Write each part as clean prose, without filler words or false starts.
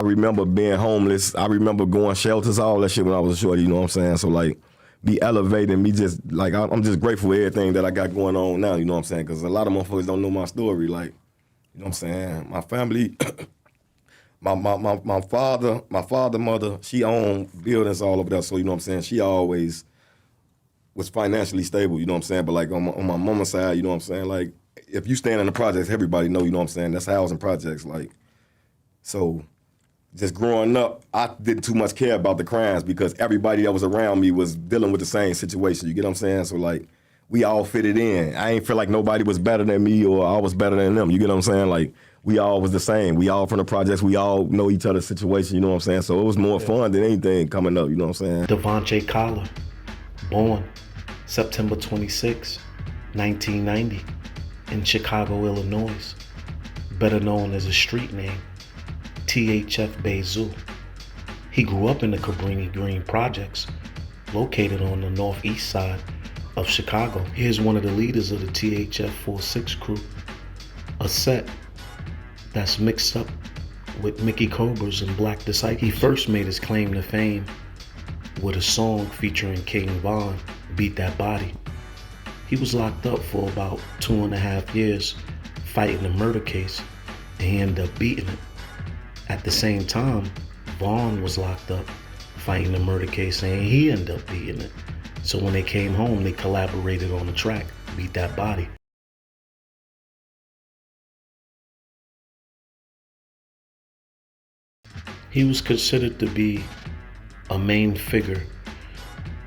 I remember being homeless. I remember going shelters, all that shit when I was a shorty, you know what I'm saying? So like, be elevating, me just, like, I'm just grateful for everything that I got going on now, you know what I'm saying? Because a lot of motherfuckers don't know my story, like, you know what I'm saying? My family, my father, mother, she owned buildings all over there, so you know what I'm saying? She always was financially stable, you know what I'm saying? But like on my mama's side, you know what I'm saying? Like, if you stand in the projects, everybody know, you know what I'm saying? That's housing projects, like, so just growing up, I didn't too much care about the crimes because everybody that was around me was dealing with the same situation. You get what I'm saying? So like, we all fitted in. I ain't feel like nobody was better than me or I was better than them. You get what I'm saying? Like, we all was the same. We all from the projects. We all know each other's situation. You know what I'm saying? So it was more fun than anything coming up. You know what I'm saying? Devontae Collar, born September 26, 1990, in Chicago, Illinois, better known as a street name, THF Bayzoo. He grew up in the Cabrini Green projects, located on the northeast side of Chicago. He is one of the leaders of the THF 46 crew, a set that's mixed up with Mickey Cobras and Black Disciples. He first made his claim to fame with a song featuring King Von, Beat That Body. He was locked up for about 2.5 years fighting a murder case, and he ended up beating it. At the same time, Vaughn was locked up fighting a murder case, and he ended up beating it. So when they came home, they collaborated on the track, Beat That Body. He was considered to be a main figure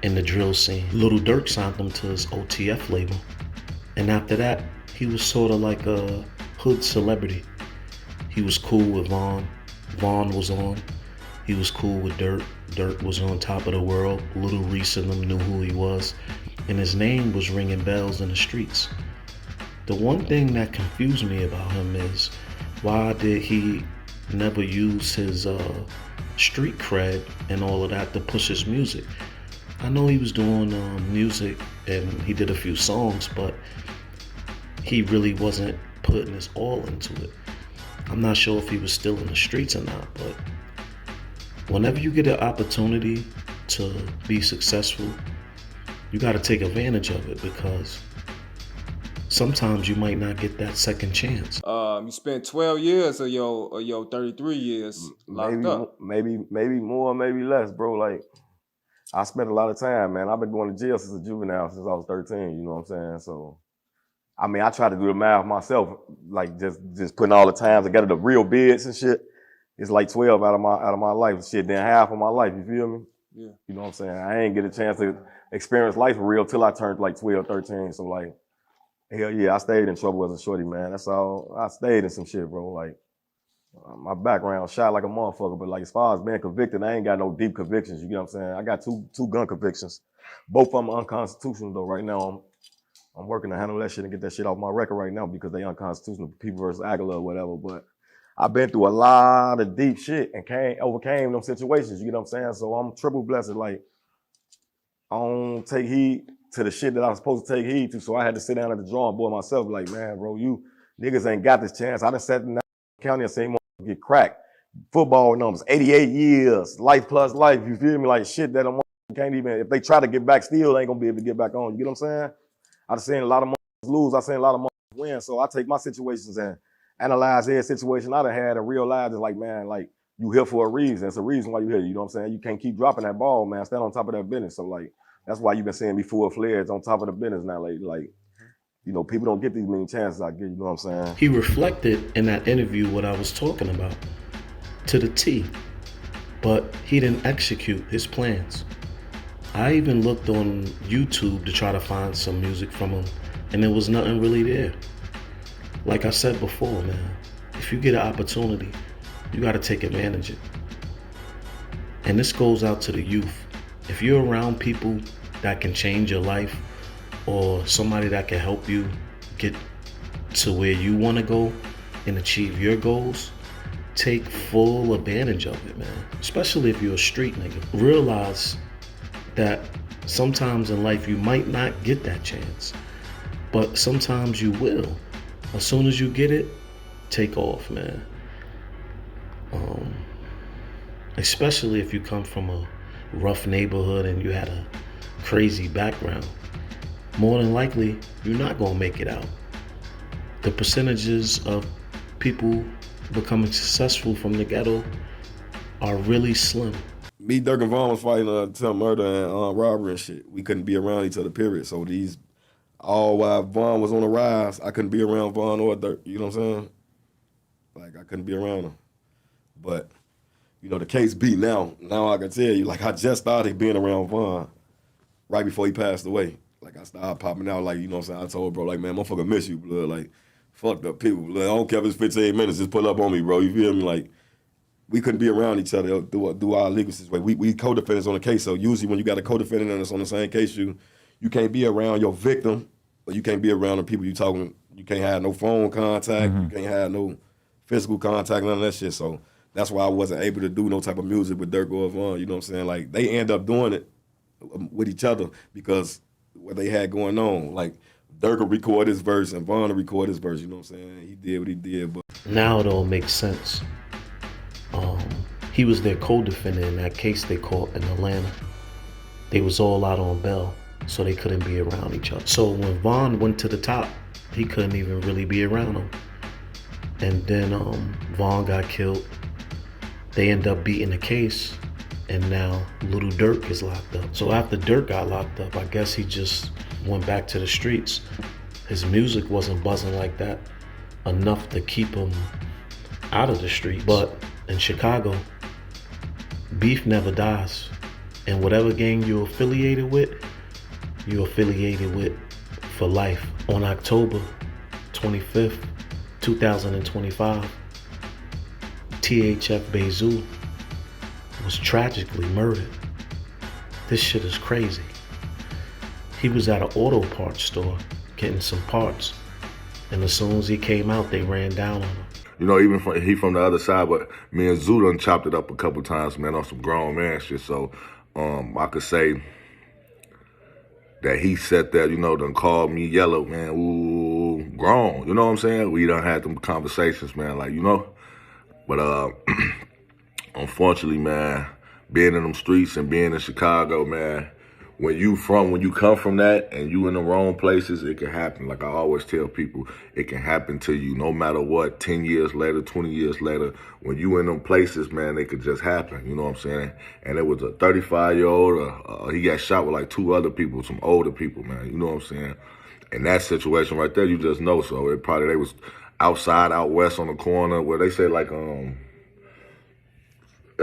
in the drill scene. Lil Durk signed him to his OTF label. And after that, he was sort of like a hood celebrity. He was cool with Vaughn. Vaughn was on. He was cool with Durk. Durk was on top of the world. Little Reese and them knew who he was. And his name was ringing bells in the streets. The one thing that confused me about him is, why did he never use his street cred and all of that to push his music? I know he was doing music and he did a few songs, but he really wasn't putting his all into it. I'm not sure if he was still in the streets or not, but whenever you get an opportunity to be successful, you got to take advantage of it, because sometimes you might not get that second chance. You spent 12 years of your 33 years locked up. Maybe more, maybe less, bro. Like, I spent a lot of time, man. I've been going to jail since a juvenile, since I was 13, you know what I'm saying? So, I mean, I try to do the math myself, like just putting all the times together, the real bids and shit. It's like 12 out of my life, shit, then half of my life, you feel me? Yeah. You know what I'm saying? I ain't get a chance to experience life for real till I turned like 12, 13. So like, hell yeah, I stayed in trouble as a shorty, man. That's all. I stayed in some shit, bro. Like, my background shot like a motherfucker, but like as far as being convicted, I ain't got no deep convictions. You get what I'm saying? I got two gun convictions. Both of them are unconstitutional though. Right now, I'm working to handle that shit and get that shit off my record right now because they unconstitutional. People versus Aguilar or whatever. But I've been through a lot of deep shit and overcame them situations. You get what I'm saying? So I'm triple blessed. Like, I don't take heed to the shit that I was supposed to take heed to. So I had to sit down at the drawing board myself. Like, man, bro, you niggas ain't got this chance. I done sat in that county and seen get cracked. Football numbers, 88 years, life plus life. You feel me? Like shit that I can't even, if they try to get back still, they ain't gonna be able to get back on. You get what I'm saying? I've seen a lot of lose. I've seen a lot of win. So I take my situations and analyze every situation I done had and realize it's like, man, like, you here for a reason. It's a reason why you here. You know what I'm saying? You can't keep dropping that ball, man. Stand on top of that business. So like, that's why you've been seeing me full-fledged on top of the business now. Like, you know, people don't get these many chances I get. You know what I'm saying? He reflected in that interview what I was talking about to the T, but he didn't execute his plans. I even looked on YouTube to try to find some music from him, and there was nothing really there. Like I said before, man, if you get an opportunity, you got to take advantage of it. And this goes out to the youth. If you're around people that can change your life, or somebody that can help you get to where you want to go and achieve your goals, take full advantage of it, man. Especially if you're a street nigga. Realize that sometimes in life you might not get that chance, but sometimes you will. As soon as you get it, take off, man. especially if you come from a rough neighborhood and you had a crazy background. More than likely, you're not gonna make it out. The percentages of people becoming successful from the ghetto are really slim. Me, Dirk, and Vaughn was fighting attempt murder and robbery and shit. We couldn't be around each other, period. So all while Vaughn was on the rise, I couldn't be around Vaughn or Dirk. You know what I'm saying? Like, I couldn't be around them. But, you know, the case beat now. Now I can tell you, like, I just started being around Vaughn right before he passed away. Like, I started popping out, like, you know what I'm saying? I told bro, like, man, motherfucker miss you, blood. Like, fucked up people, blood. I don't care if it's 15 minutes, just pull up on me, bro. You feel me? Like, we couldn't be around each other through our legal situation. We co-defendants on the case, so usually when you got a co-defendant that's on the same case, you can't be around your victim, or you can't be around the people you talking. You can't have no phone contact. You can't have no physical contact, none of that shit. So that's why I wasn't able to do no type of music with Dirk or Vaughn. You know what I'm saying? Like, they end up doing it with each other because what they had going on. Like, Dirk will record his verse and Vaughn will record his verse. You know what I'm saying? He did what he did. But now it all makes sense. He was their co-defendant in that case they caught in Atlanta. They was all out on bail, so they couldn't be around each other. So when Vaughn went to the top, he couldn't even really be around him. And then Vaughn got killed. They end up beating the case, and now Little Dirk is locked up. So after Dirk got locked up, I guess he just went back to the streets. His music wasn't buzzing like that enough to keep him out of the street. But in Chicago, beef never dies. And whatever gang you're affiliated with for life. On October 25th, 2025, THF Bayzoo was tragically murdered. This shit is crazy. He was at an auto parts store getting some parts, and as soon as he came out, they ran down on him. You know, even he from the other side, but me and Zoo done chopped it up a couple times, man, on some grown man shit. So I could say that he sat there, you know, done called me yellow, man, ooh, grown. You know what I'm saying? We done had them conversations, man, like, you know. But unfortunately, man, being in them streets and being in Chicago, man, when you come from that and you in the wrong places, it can happen. Like I always tell people, it can happen to you no matter what, 10 years later, 20 years later. When you in them places, man, it could just happen. You know what I'm saying? And it was a 35-year-old, he got shot with like 2 other people, some older people, man. You know what I'm saying? In that situation right there, you just know. So they was outside, out west on the corner where they say like, in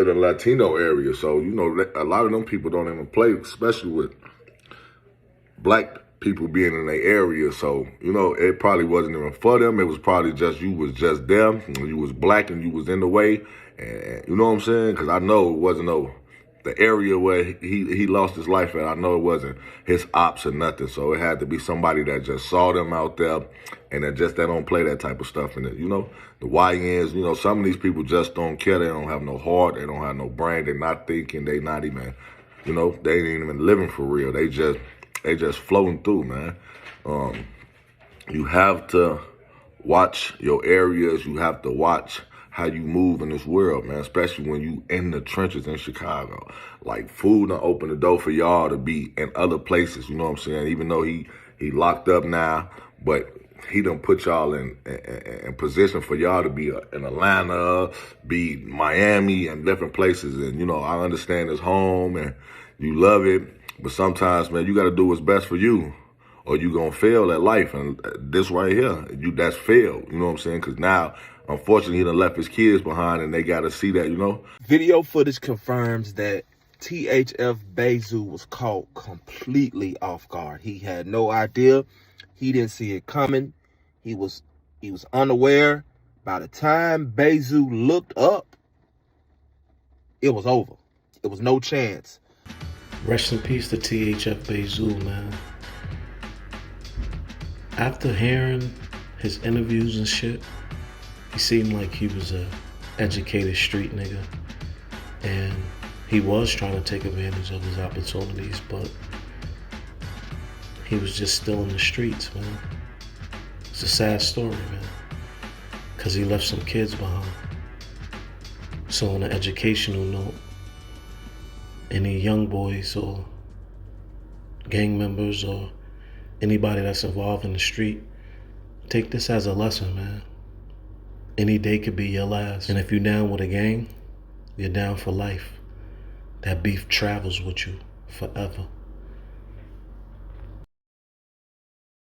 the Latino area. So, you know, a lot of them people don't even play, especially with black people being in their area. So, you know, it probably wasn't even for them. It was probably just, you was just them. You was black and you was in the way. And you know what I'm saying? Because I know it wasn't the area where he lost his life at. I know it wasn't his ops or nothing. So it had to be somebody that just saw them out there and that don't play that type of stuff in it. You know, the YNs, you know, some of these people just don't care. They don't have no heart. They don't have no brain. They're not thinking. They not even, you know, they ain't even living for real. They just floating through, man. You have to watch your areas. You have to watch how you move in this world, man, especially when you in the trenches in Chicago. Like, food done open the door for y'all to be in other places, you know what I'm saying? Even though he locked up now, but he done put y'all in position for y'all to be in Atlanta, be Miami, and different places. And, you know, I understand it's home and you love it, but sometimes, man, you got to do what's best for you, or you going to fail at life. And this right here, that's failed, you know what I'm saying? Because now, unfortunately, he done left his kids behind, and they got to see that, you know? Video footage confirms that THF Bayzoo was caught completely off guard. He had no idea. He didn't see it coming. He was unaware. By the time Bayzoo looked up, it was over. It was no chance. Rest in peace to THF Bayzoo, man. After hearing his interviews and shit, he seemed like he was a educated street nigga, and he was trying to take advantage of his opportunities, but he was just still in the streets, man. It's a sad story, man, because he left some kids behind. So on an educational note, any young boys or gang members or anybody that's involved in the street, take this as a lesson, man. Any day could be your last. And if you're down with a gang, you're down for life. That beef travels with you forever.